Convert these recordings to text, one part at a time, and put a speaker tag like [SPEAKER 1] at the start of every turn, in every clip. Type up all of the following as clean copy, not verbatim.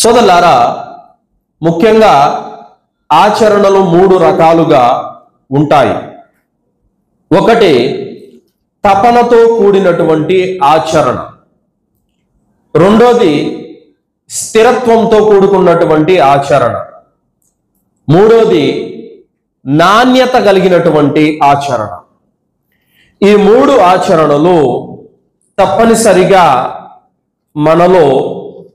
[SPEAKER 1] సోదరులారా, ముఖ్యంగా ఆచరణలు మూడు రకాలుగా ఉంటాయి. ఒకటి తపనతో కూడినటువంటి ఆచరణ, రెండోది స్థిరత్వంతో కూడుకున్నటువంటి ఆచరణ, మూడోది నాణ్యత కలిగినటువంటి ఆచరణ. ఈ మూడు ఆచరణలు తప్పనిసరిగా మనలో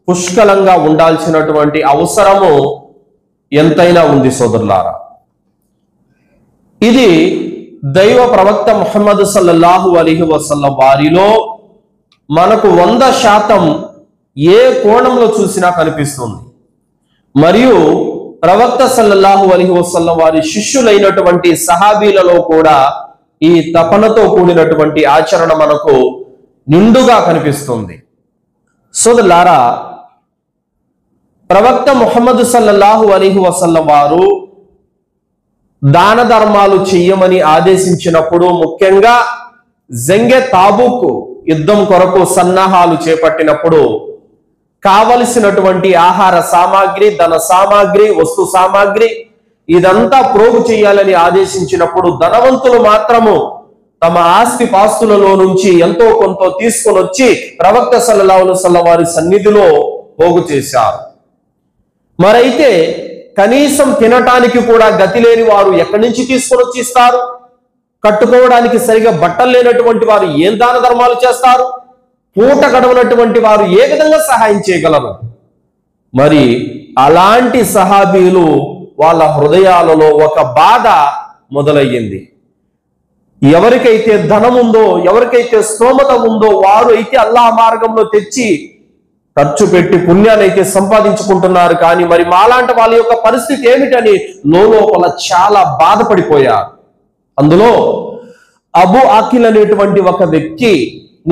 [SPEAKER 1] పుష్కలంగా ఉండాల్సినటువంటి అవసరము ఎంతైనా ఉంది సోదరులారా. ఇది దైవ ప్రవక్త ముహమ్మద్ సల్లల్లాహు అలైహి వసల్లం వారిలో మనకు 100% ఏ కోణంలో చూసినా కనిపిస్తుంది. మరియు ప్రవక్త సల్లల్లాహు అలైహి వసల్లం వారి శిష్యులైనటువంటి సహాబీలలో కూడా ఈ తపనతో కూడినటువంటి ఆచరణ మనకు నిండుగా కనిపిస్తుంది. సోదరులారా, ప్రవక్త ముహమ్మద్ సల్లల్లాహు అలైహి వసల్లం వారు దాన ధర్మాలు చెయ్యమని ఆదేశించినప్పుడు, ముఖ్యంగా జంగే తాబూక్ యుద్ధం కొరకు సన్నాహాలు చేపట్టినప్పుడు కావలసినటువంటి ఆహార సామాగ్రి, ధన సామాగ్రి, వస్తు సామాగ్రి ఇదంతా ప్రోగు చేయాలని ఆదేశించినప్పుడు ధనవంతులు మాత్రము తమ ఆస్తి పాస్తులలో నుంచి ఎంతో కొంత తీసుకొని వచ్చి ప్రవక్త సల్లల్లాహు అలైహి వసల్లం వారి సన్నిధిలో పోగు చేశారు. మరైతే కనీసం తినటానికి కూడా గతి లేని వారు ఎక్కడి నుంచి తీసుకొని వచ్చి ఇస్తారు? కట్టుకోవడానికి సరిగా బట్టలు లేనటువంటి వారు ఏం దాన ధర్మాలు చేస్తారు? పూట గడవనటువంటి వారు ఏ విధంగా సహాయం చేయగలరు? మరి అలాంటి సహాబీలు వాళ్ళ హృదయాలలో ఒక బాధ మొదలయ్యింది. ఎవరికైతే ధనం ఉందో, ఎవరికైతే స్తోమత ఉందో వారు అయితే అల్లాహ్ మార్గంలో తెచ్చి ఖర్చు పెట్టి పుణ్యాన్ని అయితే సంపాదించుకుంటున్నారు. కానీ మరి మాలాంటి వాళ్ళ యొక్క పరిస్థితి ఏమిటని లోపల చాలా బాధపడిపోయారు. అందులో అబూ ఆకిల్ అనేటువంటి ఒక వ్యక్తి,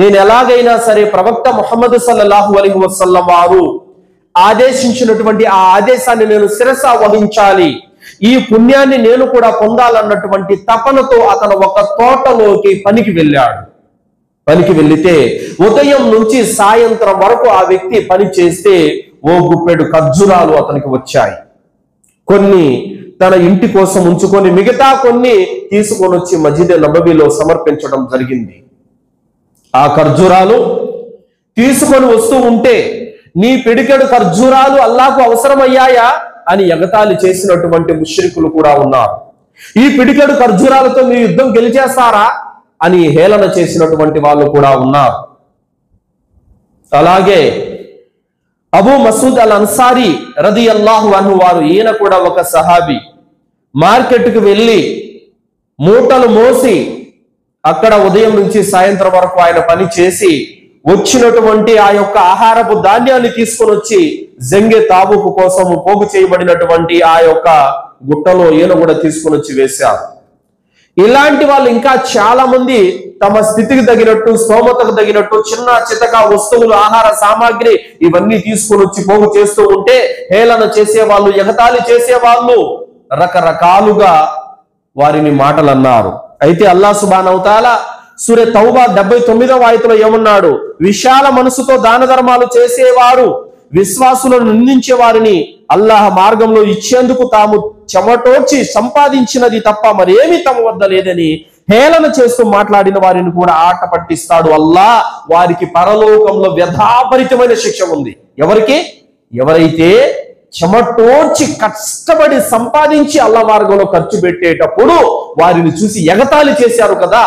[SPEAKER 1] నేను ఎలాగైనా సరే ప్రవక్త ముహమ్మద్ సల్లల్లాహు అలైహి వసల్లం వారు ఆదేశించినటువంటి ఆ ఆదేశాన్ని నేను శిరస వహించాలి, ఈ పుణ్యాన్ని నేను కూడా పొందాలన్నటువంటి తపనతో అతను ఒక తోటలోకి పనికి వెళ్ళాడు. పనికి వెళితే ఉదయం నుంచి సాయంత్రం వరకు ఆ వ్యక్తి పని చేస్తే ఓ గుప్పెడు ఖర్జూరాలు అతనికి వచ్చాయి. కొన్ని తన ఇంటి కోసం ఉంచుకొని మిగతా కొన్ని తీసుకొని వచ్చి మస్జిద్ నబవీలో సమర్పించడం జరిగింది. ఆ ఖర్జూరాలు తీసుకొని వస్తూ ఉంటే, నీ పిడికెడు ఖర్జూరాలు అల్లాహకు అవసరమయ్యాయా అని ఎగతాళి చేసినటువంటి ముష్రికులు కూడా ఉన్నారు. ఈ పిడికెడు ఖర్జూరాలతో మీరు యుద్ధం గెలిచేస్తారా అని హేళన చేసినటువంటి వాళ్ళు కూడా ఉన్నారు. అలాగే అబూ మసూద్ అల్ అన్సారీ రదియల్లాహు అన్హు వారు, ఈయన కూడా ఒక సహాబీ, మార్కెట్కి వెళ్ళి మూటలు మోసి అక్కడ ఉదయం నుంచి సాయంత్రం వరకు ఆయన పని చేసి వచ్చినటువంటి ఆ యొక్క ఆహారపు ధాన్యాన్ని తీసుకొని వచ్చి జంగే తాబూకు కోసం పోగు చేయబడినటువంటి ఆ యొక్క గుట్టలో ఈయన కూడా తీసుకొని వచ్చి వేశారు. ఇలాంటి వాళ్ళు ఇంకా చాలా మంది తమ స్థితికి తగినట్టు, స్తోమతకు తగినట్టు చిన్న చితక వస్తువులు, ఆహార సామాగ్రి ఇవన్నీ తీసుకొని వచ్చి పోగు చేస్తూ ఉంటే హేళన చేసేవాళ్ళు, ఎగతాళి చేసేవాళ్ళు రకరకాలుగా వారిని మాటలు అన్నారు. అయితే అల్లాహ్ సుబ్హానహు వ తఆలా సూరా తౌబా 79వ ఆయతలో ఏమన్నాడు? విశాల మనసుతో దాన ధర్మాలు చేసేవారు విశ్వాసులను నిందించే వారిని అల్లాహ్ మార్గంలో ఇచ్చేందుకు తాము చెమటోడ్చి సంపాదించినది తప్ప మరేమీ తమ వద్ద లేదని హేళన చేస్తూ మాట్లాడిన వారిని కూడా ఆట పట్టిస్తాడు అల్లాహ్. వారికి పరలోకంలో వ్యధాభరితమైన శిక్ష ఉంది. ఎవరికి? ఎవరైతే చెమటోడ్చి కష్టపడి సంపాదించి అల్లాహ్ మార్గంలో ఖర్చు పెట్టేటప్పుడు వారిని చూసి ఎగతాళి చేశారు కదా,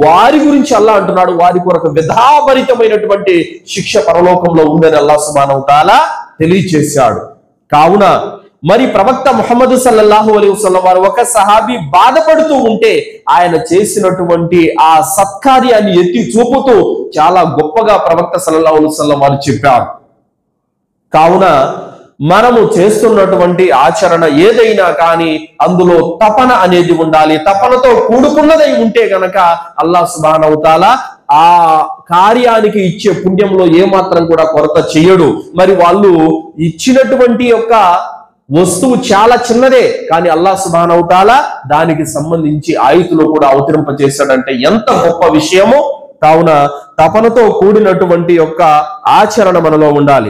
[SPEAKER 1] వారి గురించి అల్లాహ్ అంటున్నాడు, వారి కొరకు వ్యధాభరితమైనటువంటి శిక్ష పరలోకంలో ఉందని అల్లాహ్ సుబ్హానహు వ తఆలా తెలియజేశాడు. కావున మరి ప్రవక్త ముహమ్మద్ సల్లల్లాహు అలైహి వసల్లం వారు ఒక సహాబీ బాధపడుతూ ఉంటే ఆయన చేసినటువంటి ఆ సత్కార్యాన్ని ఎత్తి చూపుతూ చాలా గొప్పగా ప్రవక్త సల్లల్లాహు అలైహి వసల్లం వారు చెప్పారు. కావున మనము చేస్తున్నటువంటి ఆచరణ ఏదైనా కానీ అందులో తపన అనేది ఉండాలి. తపనతో కూడుకున్నదై ఉంటే గనక అల్లాహ్ సుబ్హానహు వ తఆలా ఆ కార్యానికి ఇచ్చే పుణ్యంలో ఏమాత్రం కూడా కొరత చేయడు. మరి వాళ్ళు ఇచ్చినటువంటి యొక్క వస్తువు చాలా చిన్నదే, కానీ అల్లాహ్ సుబ్హానహు వ తఆలా దానికి సంబంధించి ఆయుతులు కూడా అవతరింపజేశాడంటే ఎంత గొప్ప విషయమో. కావున తపనతో కూడినటువంటి యొక్క ఆచరణ మనలో ఉండాలి.